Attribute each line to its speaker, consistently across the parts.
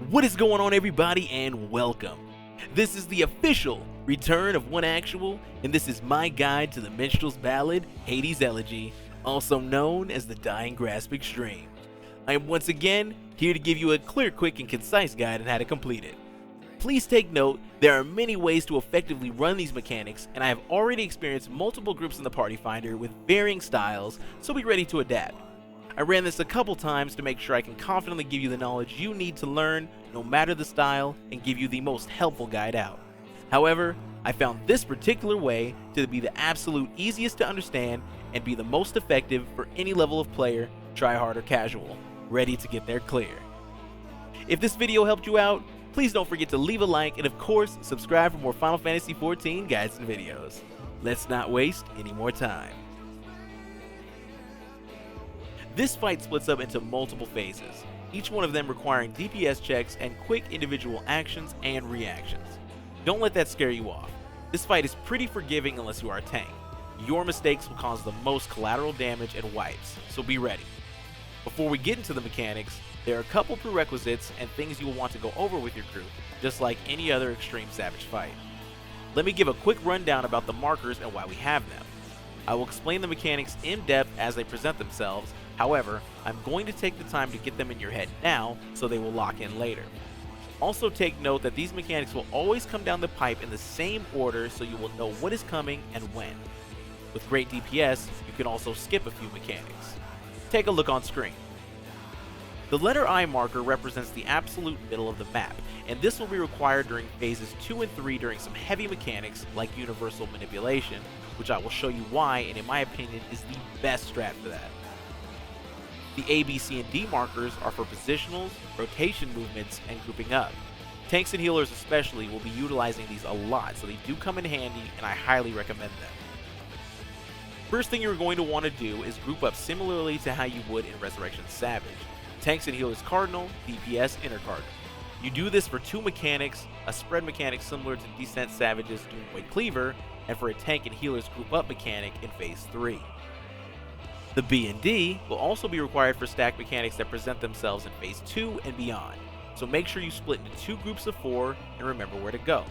Speaker 1: What is going on, everybody, and welcome. This is the official return of OneActual, and this is my guide to the Minstrel's Ballad, Hades Elegy, also known as the Dying Grasp Extreme. I am once again here to give you a clear, quick, and concise guide on how to complete it. Please take note, there are many ways to effectively run these mechanics, and I have already experienced multiple groups in the Party Finder with varying styles, so be ready to adapt. I ran this a couple times to make sure I can confidently give you the knowledge you need to learn, no matter the style, and give you the most helpful guide out. However, I found this particular way to be the absolute easiest to understand and be the most effective for any level of player, tryhard or casual, ready to get there clear. If this video helped you out, please don't forget to leave a like and of course, subscribe for more Final Fantasy XIV guides and videos. Let's not waste any more time. This fight splits up into multiple phases, each one of them requiring DPS checks and quick individual actions and reactions. Don't let that scare you off. This fight is pretty forgiving unless you are a tank. Your mistakes will cause the most collateral damage and wipes, so be ready. Before we get into the mechanics, there are a couple prerequisites and things you will want to go over with your group, just like any other Extreme Savage fight. Let me give a quick rundown about the markers and why we have them. I will explain the mechanics in depth as they present themselves. However, I'm going to take the time to get them in your head now so they will lock in later. Also take note that these mechanics will always come down the pipe in the same order so you will know what is coming and when. With great DPS, you can also skip a few mechanics. Take a look on screen. The letter I marker represents the absolute middle of the map, and this will be required during phases 2 and 3 during some heavy mechanics like universal manipulation, which I will show you why and in my opinion is the best strat for that. The A, B, C, and D markers are for positionals, rotation movements, and grouping up. Tanks and healers especially will be utilizing these a lot, so they do come in handy and I highly recommend them. First thing you're going to want to do is group up similarly to how you would in Resurrection Savage. Tanks and healers Cardinal, DPS Inner Cardinal. You do this for two mechanics, a spread mechanic similar to Descent Savage's Doomvoid Cleaver, and for a tank and healers group up mechanic in phase 3. The B and D will also be required for stack mechanics that present themselves in phase 2 and beyond, so make sure you split into two groups of 4 and remember where to go.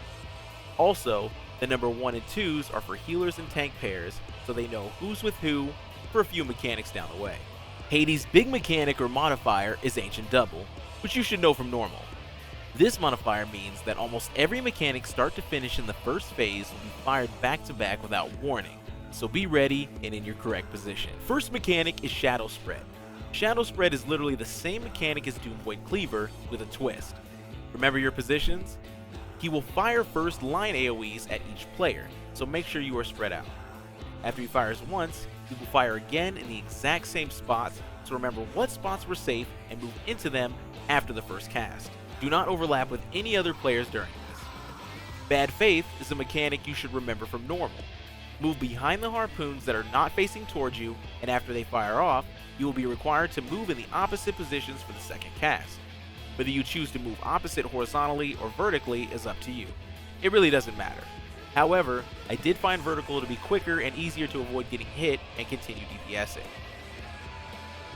Speaker 1: Also, the number 1 and 2s are for healers and tank pairs, so they know who's with who for a few mechanics down the way. Hades' big mechanic or modifier is Ancient Double, which you should know from normal. This modifier means that almost every mechanic start to finish in the first phase will be fired back to back without warning, so be ready and in your correct position. First mechanic is Shadow Spread. Shadow Spread is literally the same mechanic as Doomvoid Cleaver with a twist. Remember your positions? He will fire first line AoEs at each player, so make sure you are spread out. After he fires once, he will fire again in the exact same spots, so remember what spots were safe and move into them after the first cast. Do not overlap with any other players during this. Bad Faith is a mechanic you should remember from normal. Move behind the harpoons that are not facing towards you, and after they fire off, you will be required to move in the opposite positions for the second cast. Whether you choose to move opposite horizontally or vertically is up to you. It really doesn't matter. However, I did find vertical to be quicker and easier to avoid getting hit and continue DPSing.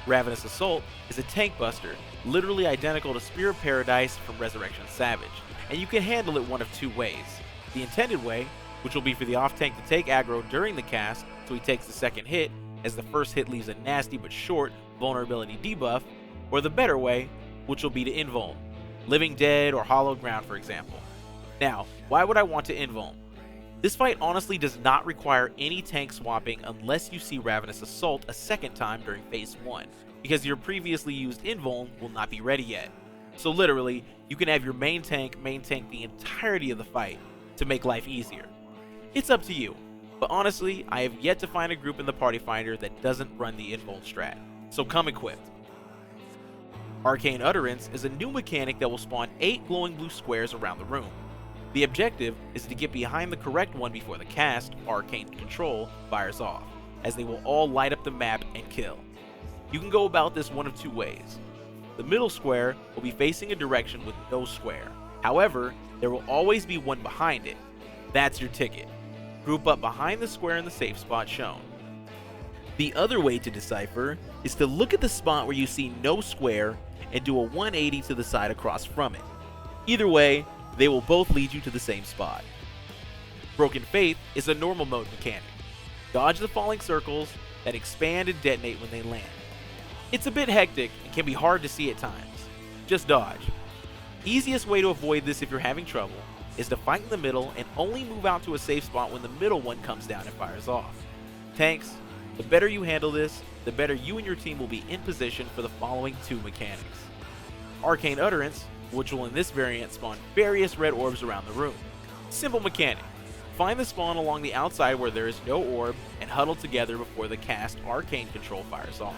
Speaker 1: Ravenous Assault is a tank buster, literally identical to Spear of Paradise from Resurrection Savage, and you can handle it one of two ways. The intended way, which will be for the off-tank to take aggro during the cast so he takes the second hit, as the first hit leaves a nasty but short vulnerability debuff, or the better way, which will be to invuln, Living Dead or Hollowed Ground for example. Now, why would I want to invuln? This fight honestly does not require any tank swapping unless you see Ravenous Assault a second time during phase 1, because your previously used invuln will not be ready yet. So literally, you can have your main tank the entirety of the fight to make life easier. It's up to you, but honestly, I have yet to find a group in the Party Finder that doesn't run the invuln strat, so come equipped. Arcane Utterance is a new mechanic that will spawn 8 glowing blue squares around the room. The objective is to get behind the correct one before the cast, Arcane Control, fires off, as they will all light up the map and kill. You can go about this one of two ways. The middle square will be facing a direction with no square. However, there will always be one behind it. That's your ticket. Group up behind the square in the safe spot shown. The other way to decipher is to look at the spot where you see no square and do a 180 to the side across from it. Either way, they will both lead you to the same spot. Broken Faith is a normal mode mechanic. Dodge the falling circles that expand and detonate when they land. It's a bit hectic and can be hard to see at times. Just dodge. Easiest way to avoid this if you're having trouble is to fight in the middle and only move out to a safe spot when the middle one comes down and fires off. Tanks, the better you handle this, the better you and your team will be in position for the following two mechanics. Arcane Utterance, which will in this variant spawn various red orbs around the room. Simple mechanic. Find the spawn along the outside where there is no orb and huddle together before the cast Arcane Control fires off.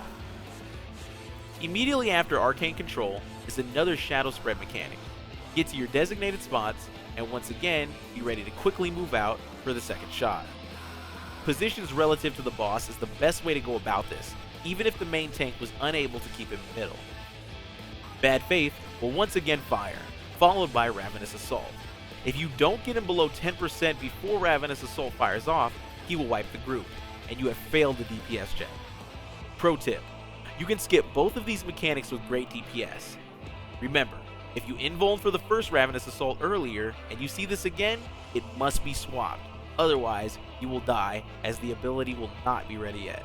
Speaker 1: Immediately after Arcane Control is another shadow spread mechanic. Get to your designated spots and once again be ready to quickly move out for the second shot. Positions relative to the boss is the best way to go about this, even if the main tank was unable to keep him in the middle. Bad Faith will once again fire, followed by Ravenous Assault. If you don't get him below 10% before Ravenous Assault fires off, he will wipe the group, and you have failed the DPS check. Pro tip: you can skip both of these mechanics with great DPS. Remember, if you invuln for the first Ravenous Assault earlier, and you see this again, it must be swapped. Otherwise, you will die, as the ability will not be ready yet.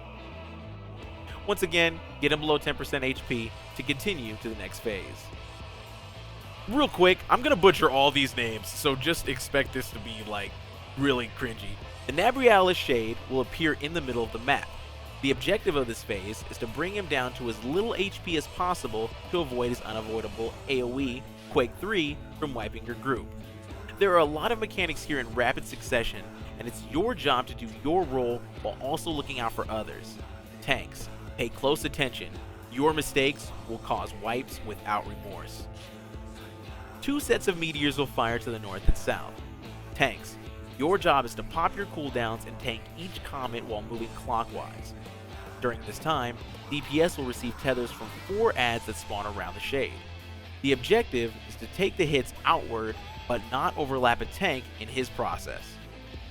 Speaker 1: Once again, get him below 10% HP to continue to the next phase. Real quick, I'm gonna butcher all these names, so just expect this to be like really cringy. The Gnabry Shade will appear in the middle of the map. The objective of this phase is to bring him down to as little HP as possible to avoid his unavoidable AoE, Quake 3, from wiping your group. There are a lot of mechanics here in rapid succession, and it's your job to do your role while also looking out for others. Tanks, pay close attention. Your mistakes will cause wipes without remorse. Two sets of meteors will fire to the north and south. Tanks, your job is to pop your cooldowns and tank each comet while moving clockwise. During this time, DPS will receive tethers from 4 adds that spawn around the shade. The objective is to take the hits outward but not overlap a tank in his process.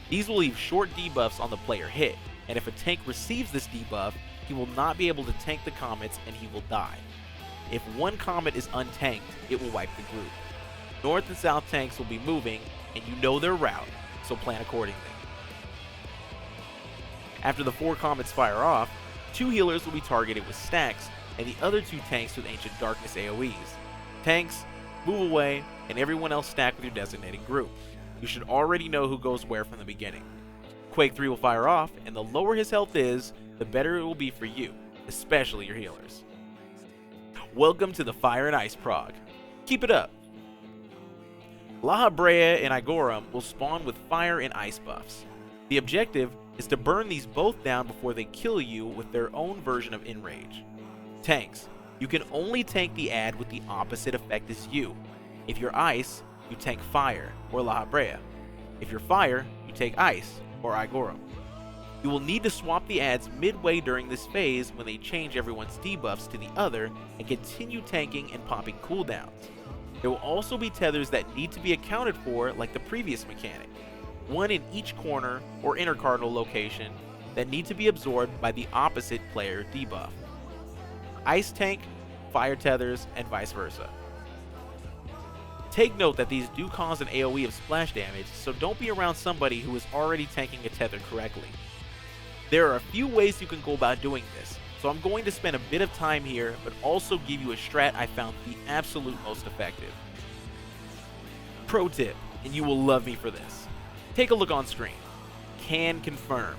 Speaker 1: These will leave short debuffs on the player hit, and if a tank receives this debuff, he will not be able to tank the comets and he will die. If one comet is untanked, it will wipe the group. North and south tanks will be moving, and you know their route, so plan accordingly. After the 4 comets fire off, 2 healers will be targeted with stacks, and the other 2 tanks with Ancient Darkness AoEs. Tanks, move away, and everyone else stack with your designated group. You should already know who goes where from the beginning. Quake 3 will fire off, and the lower his health is, the better it will be for you, especially your healers. Welcome to the Fire and Ice prog. Keep it up! La Brea and Igorum will spawn with fire and ice buffs. The objective is to burn these both down before they kill you with their own version of Enrage. Tanks, you can only tank the ad with the opposite effect as you. If you're ice, you tank fire, or La Brea. If you're fire, you take ice, or Igorum. You will need to swap the ads midway during this phase when they change everyone's debuffs to the other and continue tanking and popping cooldowns. There will also be tethers that need to be accounted for like the previous mechanic, one in each corner or inner cardinal location that need to be absorbed by the opposite player debuff. Ice tank, fire tethers, and vice versa. Take note that these do cause an AoE of splash damage, so don't be around somebody who is already tanking a tether correctly. There are a few ways you can go about doing this, so I'm going to spend a bit of time here, but also give you a strat I found the absolute most effective. Pro tip, and you will love me for this. Take a look on screen. Can confirm.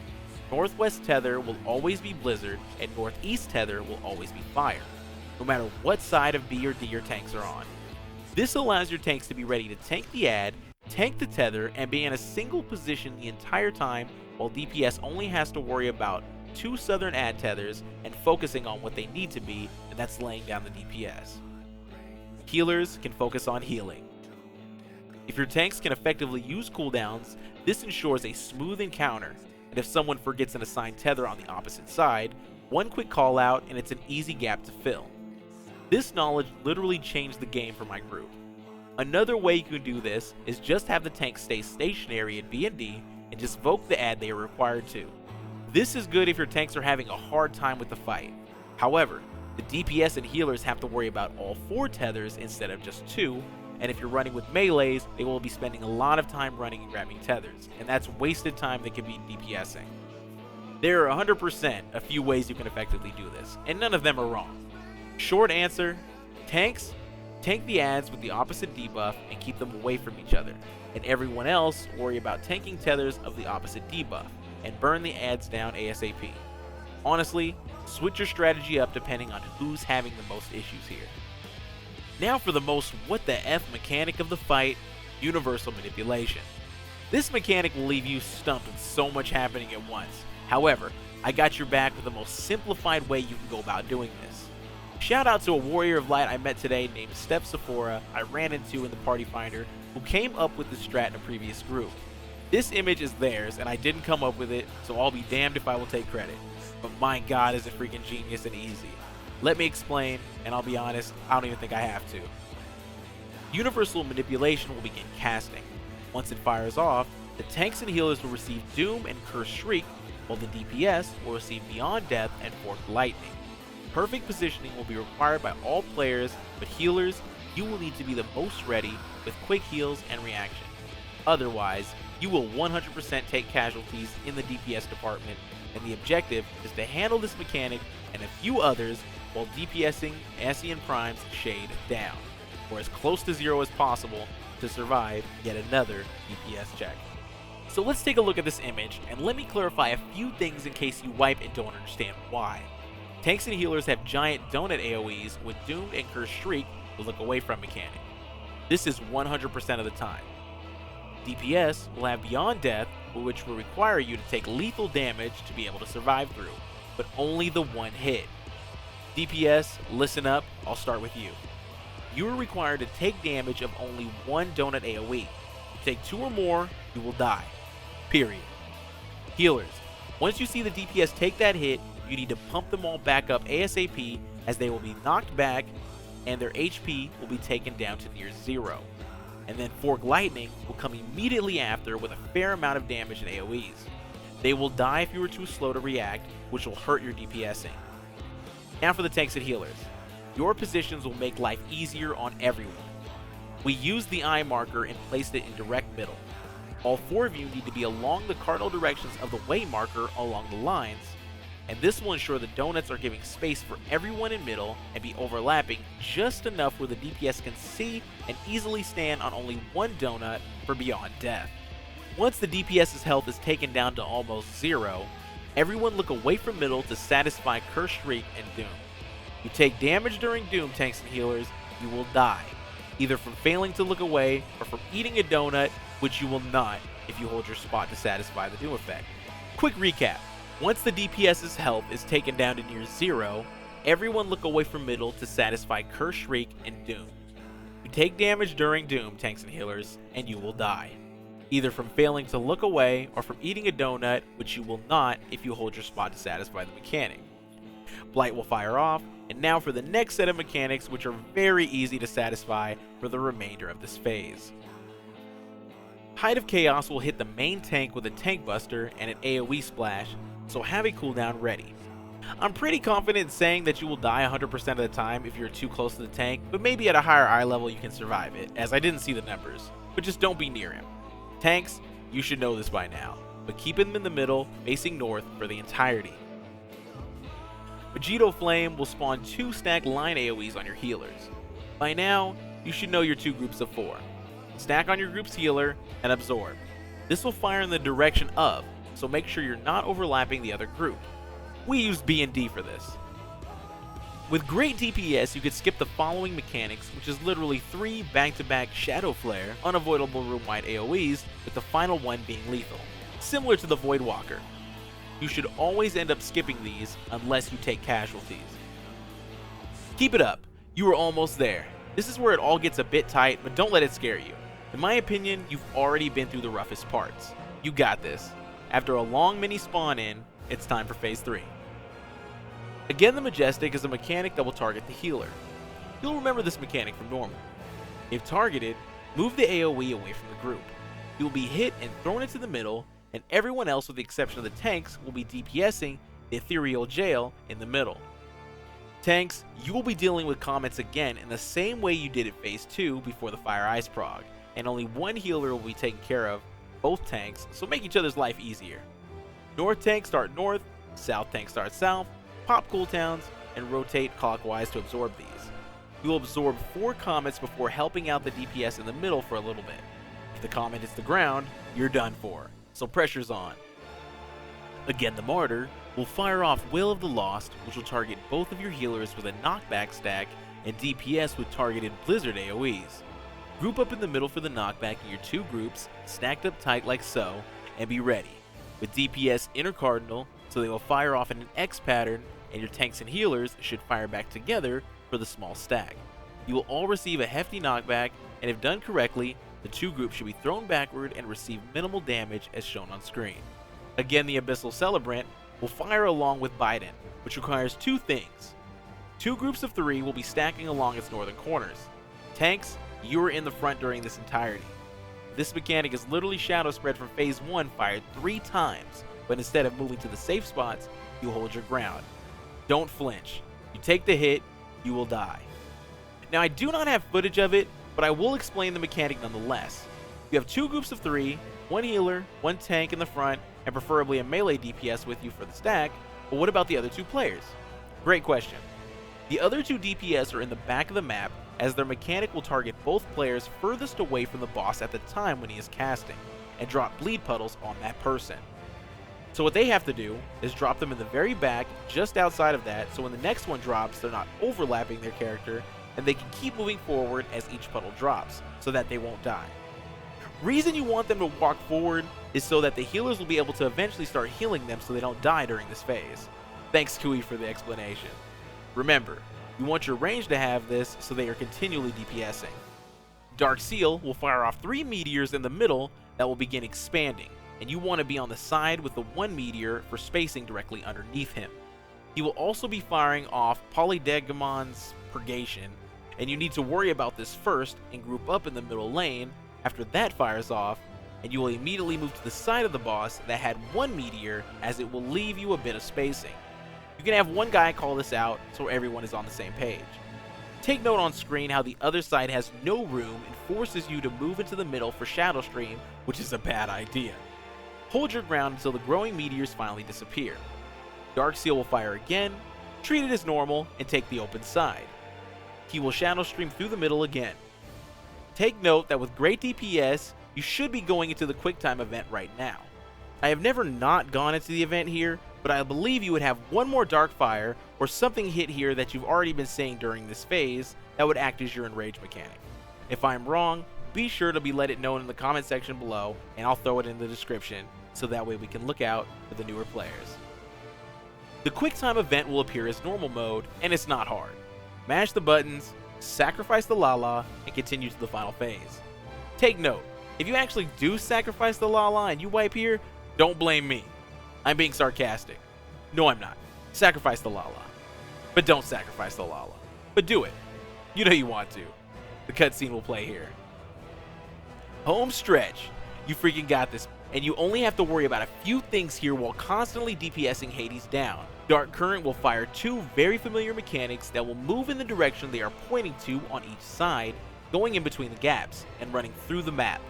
Speaker 1: Northwest tether will always be blizzard, and northeast tether will always be fire, no matter what side of B or D your tanks are on. This allows your tanks to be ready to tank the ad, tank the tether, and be in a single position the entire time, while DPS only has to worry about 2 southern ad tethers and focusing on what they need to be, and that's laying down the DPS. Healers can focus on healing. If your tanks can effectively use cooldowns, this ensures a smooth encounter, and if someone forgets an assigned tether on the opposite side, one quick call out and it's an easy gap to fill. This knowledge literally changed the game for my group. Another way you can do this is just have the tank stay stationary in B and D and just voke the ad they are required to. This is good if your tanks are having a hard time with the fight. However, The DPS and healers have to worry about all 4 tethers instead of just 2, and if you're running with melees, they will be spending a lot of time running and grabbing tethers, and that's wasted time that could be DPSing. There are 100% a few ways you can effectively do this, and none of them are wrong. Short answer, tanks, tank the adds with the opposite debuff and keep them away from each other, and everyone else worry about tanking tethers of the opposite debuff, and burn the adds down ASAP. Honestly, switch your strategy up depending on who's having the most issues here. Now for the most what the F mechanic of the fight, universal manipulation. This mechanic will leave you stumped with so much happening at once. However, I got your back with the most simplified way you can go about doing this. Shout out to a warrior of light I met today named Step Sephora I ran into in the Party Finder who came up with this strat in a previous group. This image is theirs and I didn't come up with it, so I'll be damned if I will take credit. But my god is it freaking genius and easy. Let me explain, and I'll be honest, I don't even think I have to. Universal manipulation will begin casting. Once it fires off, the tanks and healers will receive Doom and Curse Shriek, while the DPS will receive Beyond Death and Forked Lightning. Perfect positioning will be required by all players, but healers, you will need to be the most ready with quick heals and reaction. Otherwise, you will 100% take casualties in the DPS department, and the objective is to handle this mechanic and a few others while DPSing Ascian Prime's Shade down, or as close to 0 as possible to survive yet another DPS check. So let's take a look at this image, and let me clarify a few things in case you wipe and don't understand why. Tanks and healers have giant donut AoEs with Doomed and Cursed Shriek, the look away from mechanic. This is 100% of the time. DPS will have Beyond Death, which will require you to take lethal damage to be able to survive through, but only the one hit. DPS, listen up, I'll start with you. You are required to take damage of only one donut AoE. If you take 2 or more, you will die. Period. Healers, once you see the DPS take that hit, you need to pump them all back up ASAP as they will be knocked back and their HP will be taken down to near 0. And then Forked Lightning will come immediately after with a fair amount of damage and AoEs. They will die if you are too slow to react, which will hurt your DPSing. Now for the tanks and healers. Your positions will make life easier on everyone. We used the eye marker and placed it in direct middle. All 4 of you need to be along the cardinal directions of the way marker along the lines, and this will ensure the donuts are giving space for everyone in middle and be overlapping just enough where the DPS can see and easily stand on only one donut for Beyond Death. Once the DPS's health is taken down to almost 0, everyone look away from middle to satisfy Curse Shriek and Doom. You take damage during Doom, tanks and healers, you will die, either from failing to look away or from eating a donut, which you will not if you hold your spot to satisfy the Doom effect. Quick recap. Once the DPS's health is taken down to near 0, everyone look away from middle to satisfy Curse Shriek and Doom. You take damage during Doom, tanks and healers, and you will die, either from failing to look away or from eating a donut, which you will not if you hold your spot to satisfy the mechanic. Blight will fire off, and now for the next set of mechanics, which are very easy to satisfy for the remainder of this phase. Height of Chaos will hit the main tank with a Tank Buster and an AoE splash, so have a cooldown ready. I'm pretty confident in saying that you will die 100% of the time if you're too close to the tank, but maybe at a higher eye level you can survive it, as I didn't see the numbers, but just don't be near him. Tanks, you should know this by now, but keep him in the middle, facing north for the entirety. Vegito Flame will spawn 2 stacked line AoEs on your healers. By now, you should know your 2 groups of 4. Stack on your group's healer and absorb. This will fire in the direction of, so make sure you're not overlapping the other group. We used B and D for this. With great DPS, you could skip the following mechanics, which is literally 3 back-to-back Shadow Flare, unavoidable room-wide AoEs, with the final one being lethal, similar to the Void Walker. You should always end up skipping these unless you take casualties. Keep it up, you are almost there. This is where it all gets a bit tight, but don't let it scare you. In my opinion, you've already been through the roughest parts. You got this. After a long mini spawn in, it's time for phase 3. Again, the Majestic is a mechanic that will target the healer. You'll remember this mechanic from normal. If targeted, move the AoE away from the group. You will be hit and thrown into the middle, and everyone else with the exception of the tanks will be DPSing the ethereal jail in the middle. Tanks, you will be dealing with comments again in the same way you did at Phase 2 before the Fire Ice prog, and only one healer will be taken care of, both tanks, so make each other's life easier. North tanks start north, south tanks start south, pop cooldowns, and rotate clockwise to absorb these. You will absorb 4 comments before helping out the DPS in the middle for a little bit. If the comment hits the ground, you're done for, so pressure's on. Again, the Martyr will fire off Will of the Lost, which will target both of your healers with a knockback stack, and DPS with targeted Blizzard AoEs. Group up in the middle for the knockback in your 2 groups, stacked up tight like so, and be ready. With DPS inner Cardinal, so they will fire off in an X pattern, and your tanks and healers should fire back together for the small stack. You will all receive a hefty knockback, and if done correctly, the 2 groups should be thrown backward and receive minimal damage as shown on screen. Again, the abyssal celebrant will fire along with Biden, which requires 2 things. 2 groups of 3 will be stacking along its northern corners. Tanks, you are in the front during this entirety. This mechanic is literally shadow spread from Phase 1 fired 3 times, but instead of moving to the safe spots, you hold your ground. Don't flinch. You take the hit, you will die. Now, I do not have footage of it, but I will explain the mechanic nonetheless. You have 2 groups of 3, 1 healer, 1 tank in the front, and preferably a melee DPS with you for the stack, but what about the other 2 players? Great question. The other 2 DPS are in the back of the map, as their mechanic will target both players furthest away from the boss at the time when he is casting, and drop bleed puddles on that person. So what they have to do is drop them in the very back, just outside of that, so when the next one drops, they're not overlapping their character, and they can keep moving forward as each puddle drops, so that they won't die. Reason you want them to walk forward is so that the healers will be able to eventually start healing them so they don't die during this phase. Thanks Kui for the explanation. Remember, you want your range to have this so they are continually DPSing. Dark Seal will fire off 3 meteors in the middle that will begin expanding, and you want to be on the side with the 1 meteor for spacing directly underneath him. He will also be firing off Polydegamon's Purgation, and you need to worry about this first and group up in the middle lane. After that fires off, and you will immediately move to the side of the boss that had 1 meteor, as it will leave you a bit of spacing. You can have one guy call this out so everyone is on the same page. Take note on screen how the other side has no room and forces you to move into the middle for Shadow Stream, which is a bad idea. Hold your ground until the growing meteors finally disappear. Dark Seal will fire again, treat it as normal, and take the open side. He will Shadow Stream through the middle again. Take note that with great DPS, you should be going into the QuickTime event right now. I have never not gone into the event here, but I believe you would have one more Dark Fire or something hit here that you've already been saying during this phase that would act as your enrage mechanic. If I'm wrong, be sure to let it known in the comment section below, and I'll throw it in the description so that way we can look out for the newer players. The QuickTime event will appear as normal mode, and it's not hard. Mash the buttons, sacrifice the Lala, and continue to the final phase. Take note, if you actually do sacrifice the Lala and you wipe here, don't blame me. I'm being sarcastic. No, I'm not. Sacrifice the Lala. But don't sacrifice the Lala. But do it. You know you want to. The cutscene will play here. Home stretch. You freaking got this. And you only have to worry about a few things here while constantly DPSing Hades down. Dark Current will fire 2 very familiar mechanics that will move in the direction they are pointing to on each side, going in between the gaps, and running through the map.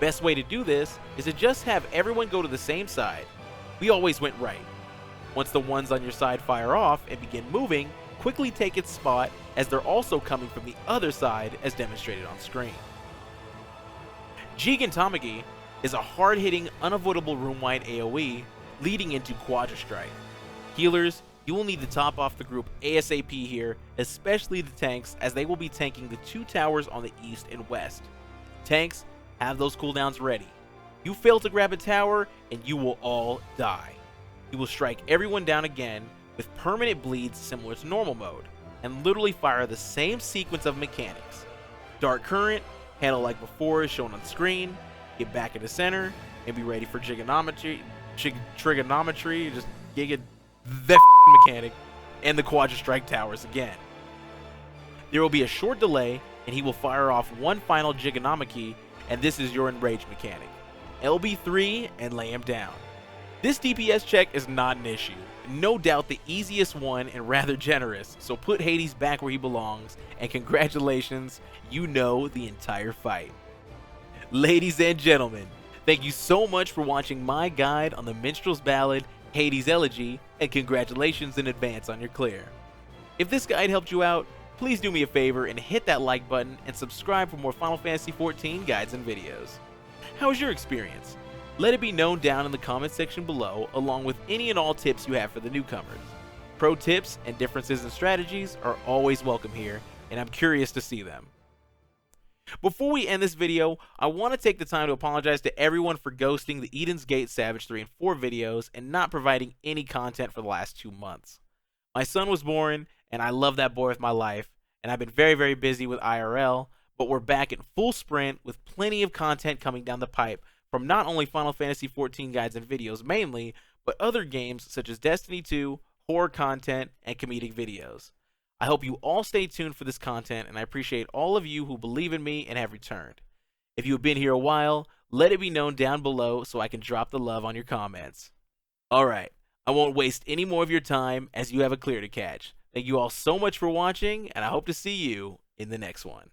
Speaker 1: Best way to do this is to just have everyone go to the same side. We always went right. Once the ones on your side fire off and begin moving, quickly take its spot as they're also coming from the other side as demonstrated on screen. Gigantomachy is a hard-hitting, unavoidable room-wide AoE leading into Quadra Strike. Healers, you will need to top off the group ASAP here, especially the tanks, as they will be tanking the 2 towers on the east and west. Tanks, have those cooldowns ready. You fail to grab a tower, and you will all die. You will strike everyone down again with permanent bleeds similar to normal mode, and literally fire the same sequence of mechanics. Dark Current, handle like before as shown on screen, get back in the center, and be ready for trigonometry, just giga that mechanic, and the Quadra Strike towers again. There will be a short delay, and he will fire off one final Gigantomachy, and this is your enrage mechanic. LB3 and lay him down. This DPS check is not an issue. No doubt the easiest one and rather generous, so put Hades back where he belongs, and congratulations, you know the entire fight. Ladies and gentlemen, thank you so much for watching my guide on the Minstrel's Ballad, Hades Elegy, and congratulations in advance on your clear. If this guide helped you out, please do me a favor and hit that like button and subscribe for more Final Fantasy XIV guides and videos. How was your experience? Let it be known down in the comment section below, along with any and all tips you have for the newcomers. Pro tips and differences in strategies are always welcome here, and I'm curious to see them. Before we end this video, I want to take the time to apologize to everyone for ghosting the Eden's Gate Savage 3 and 4 videos and not providing any content for the last 2 months. My son was born, and I love that boy with my life, and I've been very busy with IRL, but we're back in full sprint with plenty of content coming down the pipe from not only Final Fantasy XIV guides and videos mainly, but other games such as Destiny 2, horror content, and comedic videos. I hope you all stay tuned for this content, and I appreciate all of you who believe in me and have returned. If you have been here a while, let it be known down below so I can drop the love on your comments. Alright, I won't waste any more of your time as you have a clear to catch. Thank you all so much for watching, and I hope to see you in the next one.